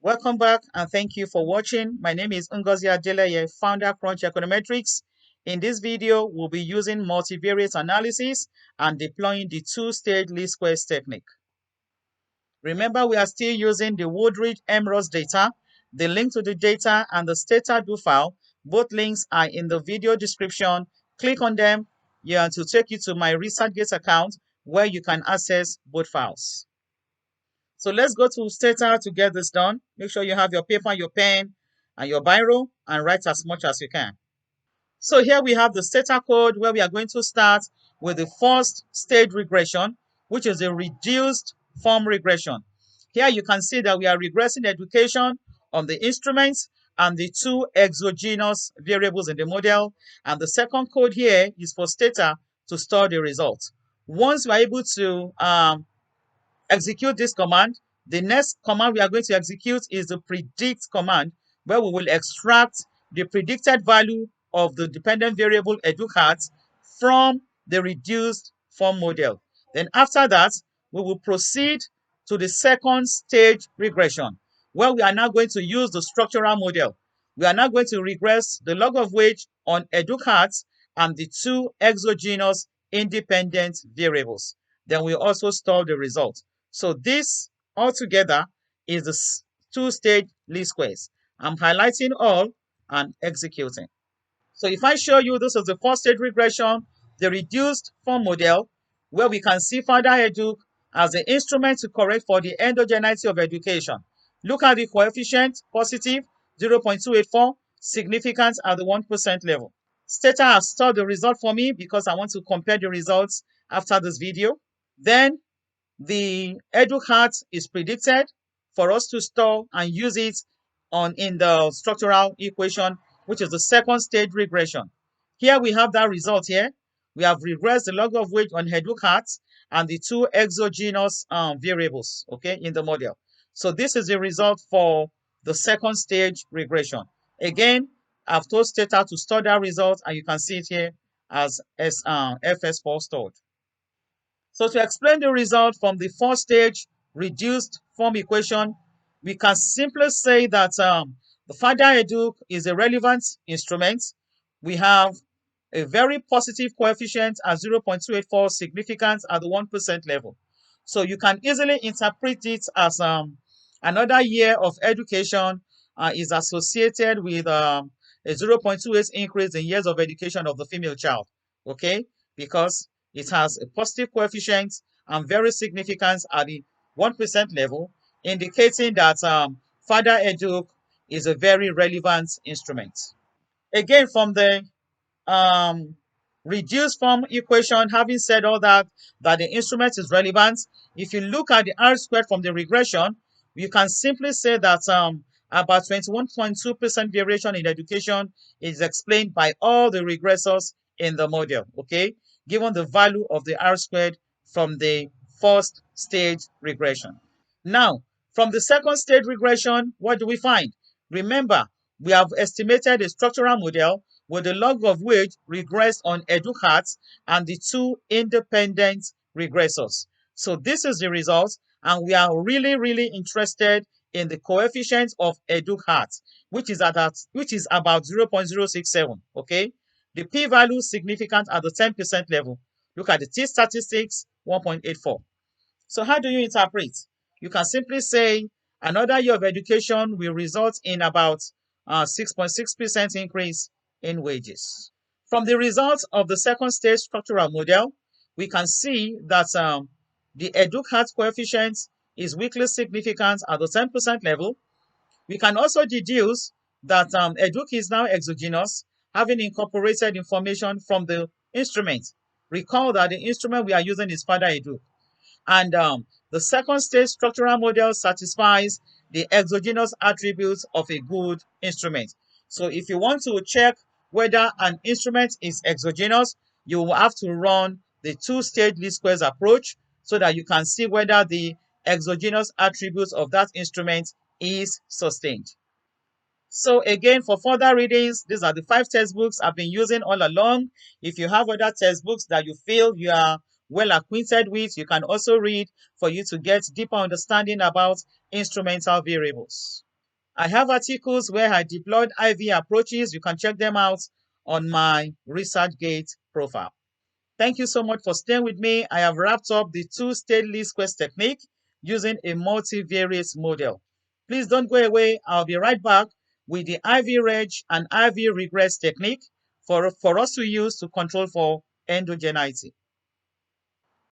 Welcome back and thank you for watching. My name is Ngozi Adeleye, founder of CrunchEconometrix. In this video, we'll be using multivariate analysis and deploying the two-stage least squares technique. Remember, we are still using the Wooldridge MROZ data. The link to the data and the Stata do file, both links are in the video description. Click on them to take you to my ResearchGate account where you can access both files. So let's go to Stata to get this done. Make sure you have your paper, your pen, and your biro, and write as much as you can. So here we have the Stata code where we are going to start with the first stage regression, which is a reduced form regression. Here you can see that we are regressing education on the instruments and the two exogenous variables in the model. And the second code here is for Stata to store the results. Once we are able to execute this command, the next command we are going to execute is the predict command, where we will extract the predicted value of the dependent variable educat from the reduced form model. Then after that, we will proceed to the second stage regression, where we are now going to use the structural model. We are now going to regress the log of wage on educat and the two exogenous independent variables. Then we also store the result. So this altogether is the two-stage least squares. I'm highlighting all and executing. So if I show you this is the first stage regression, the reduced form model, where we can see further edu as the instrument to correct for the endogeneity of education. Look at the coefficient, positive 0.284, significant at the 1% level. Stata has stored the result for me because I want to compare the results after this video. Then the educat is predicted for us to store and use it in the structural equation, which is the second stage regression. Here we have that result here. We have regressed the log of wage on educat and the two exogenous variables, okay, in the model. So this is the result for the second stage regression. Again, I've told Stata to store that result, and you can see it here as FS4 stored. So to explain the result from the first stage reduced form equation, we can simply say that the further edu is a relevant instrument. We have a very positive coefficient at 0.284, significant at the 1% level. So you can easily interpret it as another year of education is associated with a 0.28 increase in years of education of the female child, okay? Because it has a positive coefficient and very significant at the 1% level, indicating that further edu is a very relevant instrument. Again, from the reduced form equation, having said all that the instrument is relevant, if you look at the R squared from the regression, you can simply say that about 21.2% variation in education is explained by all the regressors in the model, okay, given the value of the R squared from the first stage regression. Now, from the second stage regression, what do we find? Remember, we have estimated a structural model with the log of wage regressed on educat and the two independent regressors. So this is the result, and we are really interested in the coefficient of educat, which is about 0.067. Okay, the p-value significant at the 10% level. Look at the t-statistics 1.84. So how do you interpret? You can simply say another year of education will result in about 6.6% increase in wages. From the results of the second stage structural model, we can see that the educat coefficient is weakly significant at the 10% level. We can also deduce that edu is now exogenous, having incorporated information from the instrument. Recall that the instrument we are using is further edu. And the second stage structural model satisfies the exogenous attributes of a good instrument. So if you want to check whether an instrument is exogenous, you will have to run the two-stage least squares approach so that you can see whether the exogenous attributes of that instrument is sustained. So again, for further readings, these are the 5 textbooks I've been using all along. If you have other textbooks that you feel you are well acquainted with, you can also read for you to get deeper understanding about instrumental variables. I have articles where I deployed IV approaches. You can check them out on my ResearchGate profile. Thank you so much for staying with me. I have wrapped up the two-stage least squares technique using a multivariate model. Please don't go away. I'll be right back with the ivregress and ivregress technique for us to use to control for endogeneity.